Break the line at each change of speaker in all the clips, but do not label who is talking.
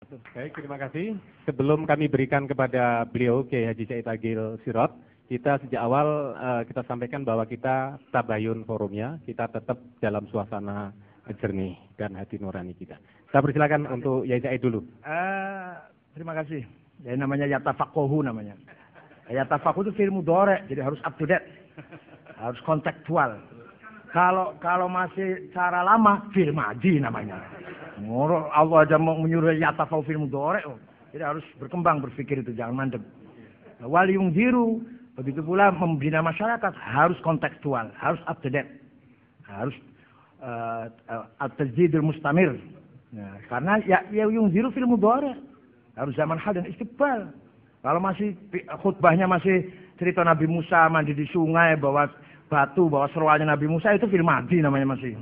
Baik, terima kasih. Sebelum kami berikan kepada beliau Kiai Haji Said Agil Sirot, kita sejak awal kita sampaikan bahwa kita tabayun forumnya, kita tetap dalam suasana jernih dan hati nurani kita. Saya persilakan untuk Yai Said dulu.
Terima kasih. Ya namanya yatafakohu namanya. Yatafakohu itu fi'il mudhari', jadi harus up to date, harus kontekstual. Kalau masih cara lama, fi'il madhi namanya. Allah aja mau menyuruh yatafakohu fi'il mudhari', jadi harus berkembang berpikir itu, jangan mandek. Wal yungziru, begitu pula membina masyarakat harus kontekstual, harus up to date, harus at-tajdidul mustamir. Nah, karena ya yungziru fi'il mudhari', harus zaman hal dan istiqbal. Kalau masih khutbahnya masih cerita Nabi Musa mandi di sungai, bawa batu, bawa seruannya Nabi Musa, itu film madi namanya masih.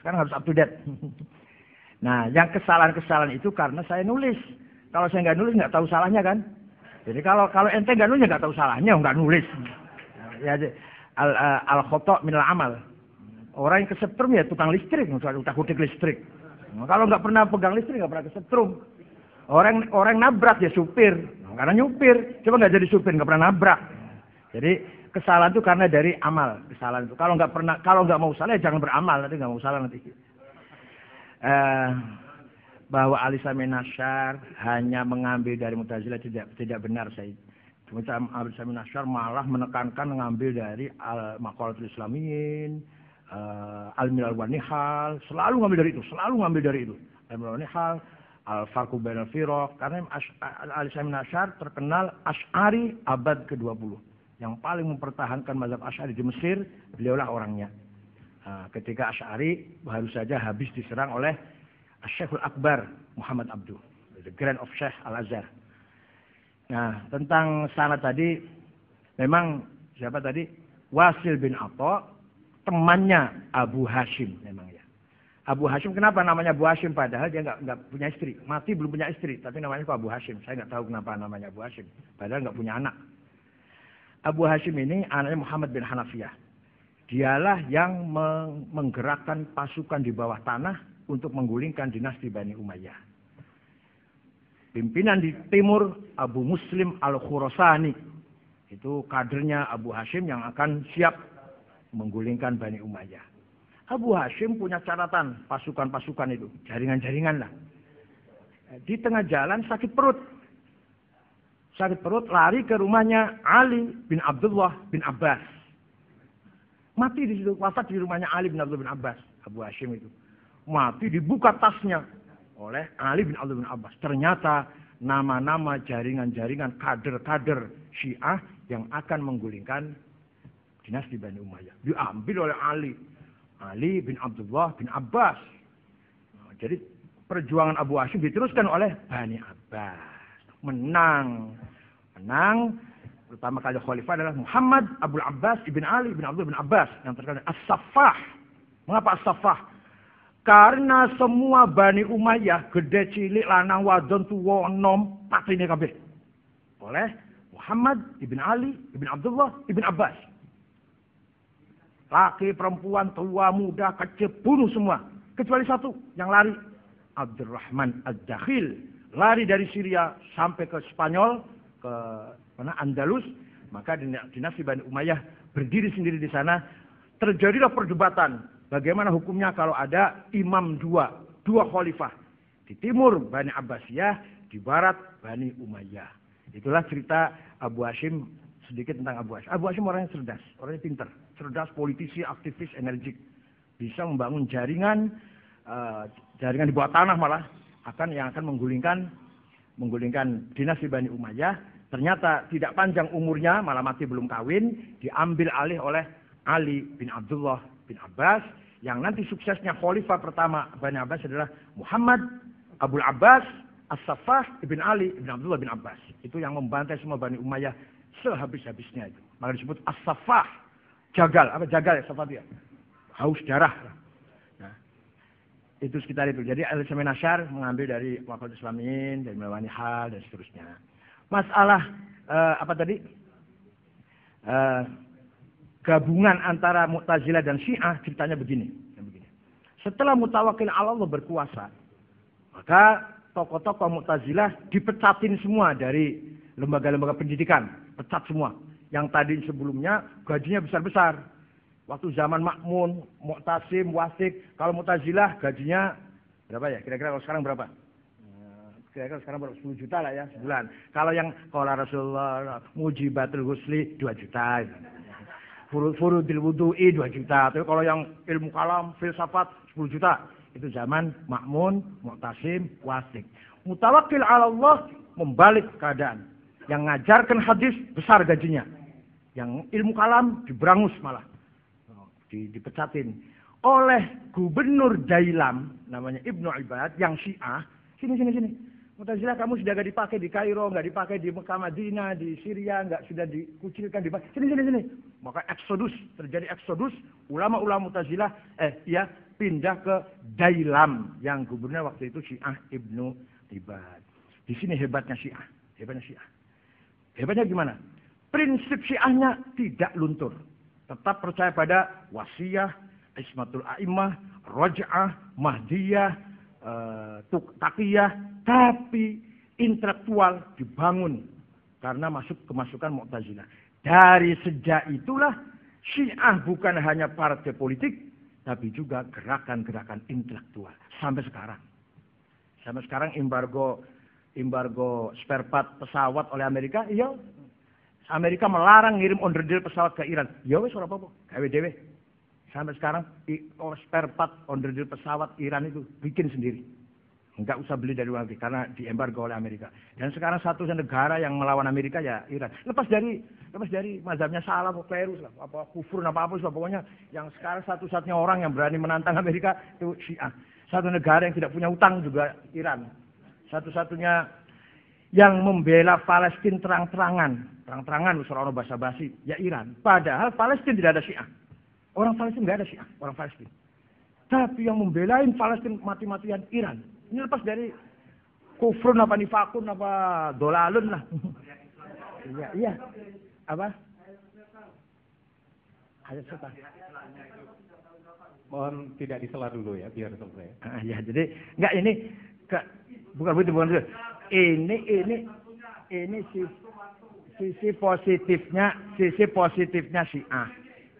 Sekarang harus up to date. Nah, yang kesalahan-kesalahan itu karena saya nulis. Kalau saya nggak nulis nggak tahu salahnya kan. Jadi kalau ente nggak nulis nggak tahu salahnya, nggak nulis. Ya, al-khoto' minal amal. Orang yang kesetrum ya tukang listrik, utak-utik listrik. Nah, kalau nggak pernah pegang listrik nggak pernah kesetrum. Orang nabrak ya supir, karena nyupir, coba nggak jadi supir nggak pernah nabrak. Jadi kesalahan itu karena dari amal, kesalahan itu. Kalau nggak mau salah ya jangan beramal, nanti nggak mau salah nanti. Bahwa Ali Sami Nasyar hanya mengambil dari Mu'tazilah tidak benar saya. Ali Sami Nasyar malah menekankan mengambil dari Maqalatul Islamiyin, Al-Milal wa Nihal, selalu ngambil dari itu. Al-Milal wa Nihal, Al-Farqu Bainal Firaq, karena Ali Sami Nasyar terkenal Asy'ari abad ke-20. Yang paling mempertahankan mazhab Asy'ari di Mesir, beliaulah orangnya. Ketika Asy'ari baru saja habis diserang oleh Syekhul Akbar Muhammad Abduh, the Grand of Sheikh Al-Azhar. Nah, tentang sanad tadi, memang siapa tadi? Wasil bin Atha, temannya Abu Hashim memang ya. Abu Hashim, kenapa namanya Abu Hashim? Padahal dia nggak punya istri, mati belum punya istri, tapi namanya kok Abu Hashim. Saya nggak tahu kenapa namanya Abu Hashim, padahal nggak punya anak. Abu Hashim ini anaknya Muhammad bin Hanafiyah. Dialah yang menggerakkan pasukan di bawah tanah untuk menggulingkan dinasti Bani Umayyah. Pimpinan di timur Abu Muslim Al-Khurasani, itu kadernya Abu Hashim yang akan siap menggulingkan Bani Umayyah. Abu Hashim punya catatan pasukan-pasukan itu, jaringan-jaringan lah. Di tengah jalan sakit perut. Sakit perut, lari ke rumahnya Ali bin Abdullah bin Abbas. Mati di situ, wafat di rumahnya Ali bin Abdullah bin Abbas. Abu Hashim itu. Mati, dibuka tasnya oleh Ali bin Abdullah bin Abbas. Ternyata nama-nama jaringan-jaringan kader-kader Syiah yang akan menggulingkan dinasti Bani Umayyah. Diambil oleh Ali bin Abdullah bin Abbas. Nah, jadi perjuangan Abu Hashim diteruskan oleh Bani Abbas. Menang. Pertama kali khalifah adalah Muhammad Abdul Abbas ibn Ali bin Abdullah bin Abbas yang terkenal As-Saffah. Mengapa As-Saffah? Karena semua Bani Umayyah, gede cilik lanang wadon tuwa enom patine kabeh oleh Muhammad ibn Ali ibn Abdullah ibn Abbas. Laki, perempuan, tua, muda, kecil, bunuh semua. Kecuali satu yang lari. Abdurrahman Ad-Dakhil. Lari dari Syria sampai ke Spanyol, ke Andalus. Maka dinasti Bani Umayyah berdiri sendiri di sana. Terjadilah perdebatan. Bagaimana hukumnya kalau ada imam dua khalifah. Di timur Bani Abbasiyah, di barat Bani Umayyah. Itulah cerita Abu Hashim. Sedikit tentang Abu Hashim. Abu Hashim orangnya cerdas, orangnya pintar. Cerdas, politisi, aktivis, energik. Bisa membangun jaringan di bawah tanah malah. Yang akan menggulingkan dinasti Bani Umayyah. Ternyata tidak panjang umurnya, malah mati belum kawin. Diambil alih oleh Ali bin Abdullah bin Abbas. Yang nanti suksesnya khalifah pertama Bani Abbas adalah Muhammad Abul Abbas As-Saffah ibn Ali ibn Abdullah bin Abbas. Itu yang membantai semua Bani Umayyah sehabis-habisnya itu. Maka disebut As-Saffah. Jagal. Apa jagal ya? Saffah dia. Haus darah. Nah, itu sekitar itu. Jadi Ali Sami Nasyar mengambil dari Maqalatul Islamiyin, dari Milal wa Nihal, dan seterusnya. Masalah apa tadi? Gabungan antara Mu'tazilah dan Syiah ceritanya begini. Setelah Mutawakkil 'ala Allah berkuasa, maka tokoh-tokoh Mu'tazilah dipecatin semua dari lembaga-lembaga pendidikan, pecat semua. Yang tadi sebelumnya gajinya besar-besar. Waktu zaman Ma'mun, Mu'tasim, Wasik, kalau Mu'tazilah gajinya berapa ya? Kira-kira kalau sekarang berapa? Kira-kira sekarang berapa? 10 juta lah ya sebulan. Kalau yang qala Rasulullah mujibatul husli 2 juta. Furudil wudu'i 2 juta. Tapi kalau yang ilmu kalam, filsafat 10 juta. Itu zaman Ma'mun, Mu'tasim, Wasik. Mutawakkil ala Allah membalik keadaan. Yang ngajarkan hadis besar gajinya. Yang ilmu kalam diberangus malah. Dipecatin. Oleh gubernur Dailam, namanya Ibnu Ibad, yang Syiah. Sini. Mu'tazilah kamu sudah gak dipakai di Kairo, gak dipakai di Mekah Madinah, di Syria, gak sudah dikucilkan, dipakai. Sini. Maka terjadi eksodus, ulama-ulama Mu'tazilah, pindah ke Dailam, yang gubernur waktu itu Syiah Ibnu Ibad. Di sini hebatnya Syiah. Hebatnya gimana? Prinsip Syiahnya tidak luntur. Tetap percaya pada wasiyah, ismatul a'immah, roj'ah, mahdiyah, taqiyah, tapi intelektual dibangun karena kemasukan Mu'tazilah. Dari sejak itulah Syiah bukan hanya partai politik, tapi juga gerakan-gerakan intelektual sampai sekarang. Sampai sekarang embargo spare part pesawat oleh Amerika, iya. Amerika melarang ngirim onderdil pesawat ke Iran. Ya wis ora apa-apa, gawe dhewe. Sampai sekarang spare part onderdil pesawat Iran itu bikin sendiri. Enggak usah beli dari luar negeri karena diembargo oleh Amerika. Dan sekarang satu negara yang melawan Amerika ya Iran. Lepas dari mazhabnya salah atau keliru apa kufur apa pokoknya yang sekarang satu-satunya orang yang berani menantang Amerika itu Syiah. Satu negara yang tidak punya utang juga Iran. Satu-satunya yang membela Palestina terang-terangan usul basa-basi ya Iran. Padahal Palestina tidak ada Syiah. Orang Palestina nggak ada Syiah, orang Palestina. Tapi yang membelain Palestina mati-matian Iran. Ini lepas dari kufrun apa nifakun apa dolalun lah. Iya. Apa? Ayat setan.
Mohon tidak disela dulu ya, biar selesai.
Ya, jadi enggak ini bukan begitu. Ini sisi positifnya Syiah.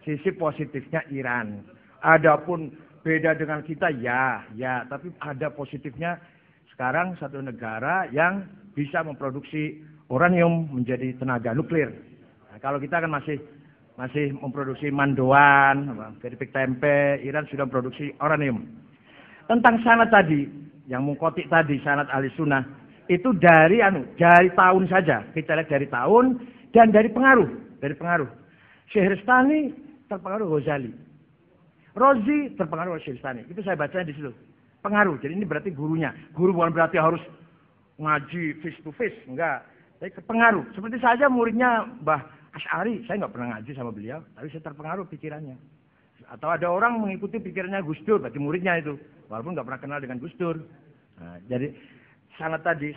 Sisi positifnya Iran. Adapun beda dengan kita ya, tapi ada positifnya sekarang satu negara yang bisa memproduksi uranium menjadi tenaga nuklir. Nah, kalau kita kan masih memproduksi mandoan, keripik tempe, Iran sudah memproduksi uranium. Tentang sanad tadi, yang mengkotik tadi sanad ahli sunnah, itu dari tahun saja. Kita lihat dari tahun dan dari pengaruh. Syehristani terpengaruh Ghazali. Rozi terpengaruh oleh Syehristani. Itu saya baca di situ. Pengaruh. Jadi ini berarti gurunya. Guru bukan berarti harus ngaji face to face, enggak. Tapi pengaruh. Seperti saja muridnya Mbah Asy'ari, saya nggak pernah ngaji sama beliau, tapi saya terpengaruh pikirannya. Atau ada orang mengikuti pikirannya Gus Dur, berarti muridnya itu, walaupun nggak pernah kenal dengan Gus Dur. Nah, jadi sanad tadi,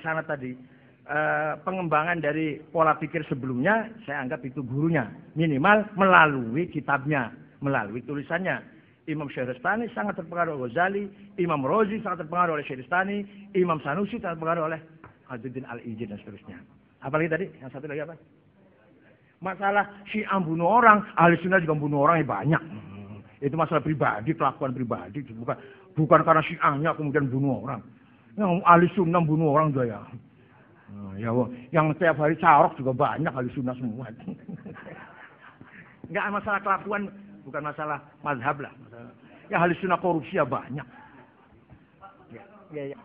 pengembangan dari pola pikir sebelumnya, saya anggap itu gurunya. Minimal melalui kitabnya, melalui tulisannya. Imam Syehristani sangat terpengaruh oleh Ghazali, Imam Rozi sangat terpengaruh oleh Syehristani, Imam Sanusi sangat terpengaruh oleh Azuddin Al-Ijid dan seterusnya. Apalagi tadi, yang satu lagi apa? Masalah Syiah bunuh orang, ahli sunnah juga bunuh orang banyak. Itu masalah pribadi, kelakuan pribadi. Bukan karena Syiahnya kemudian bunuh orang. Yang ahli sunnah bunuh orang juga ya. Yang setiap hari carok juga banyak ahli sunnah semua. Enggak masalah kelakuan, bukan masalah mazhab lah. Ya ahli sunnah korupsi ya banyak. Ya.